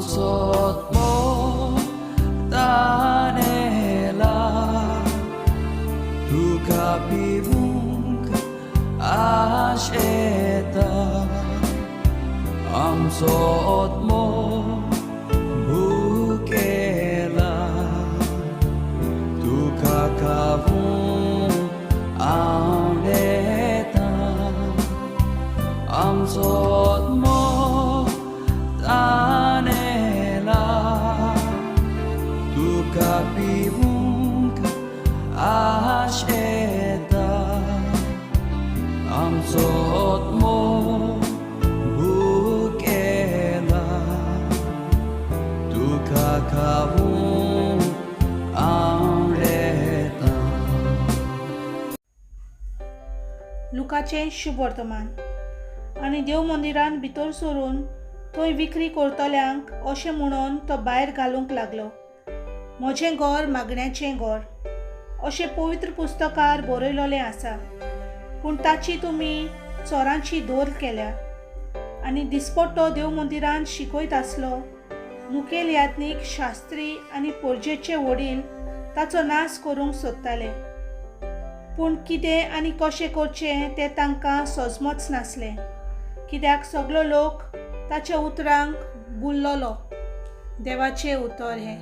आमचोत्मो तानेला तुका पिवूंक आशेता आमचो आत्मो भुकेला तुका खावूंक आवडेता आमचो आत्मो तानेला तुका पिवूंक आशेता आमचो आत्मो भुकेला तुका खावूंक आवडेता. लुकाचें शुभ वर्तमान. आनी देव मंदिरांत भितर सरून थंय विक्री करतल्यांक अशें म्हणून तो भायर घालूंक लागलो. म्हजें घर मागण्याचें घर अशें पवित्र पुस्तकार बरयलोलें आसा, पूण ताची तुमी चोरांची दोर केल्या. आनी दिसपट्टो देव मंदिरांत शिकयत आसलो. मुखेल यात्नीक, शास्त्री आनी पोरजेचे वडील ताचो नाश करूंक सोदताले, पूण कितें आनी कशें करचें तें तांकां समजच नासलें, कित्याक सगळो लोक ताच्या उतरांक बुल्लोलो. देवाचें उतर हें.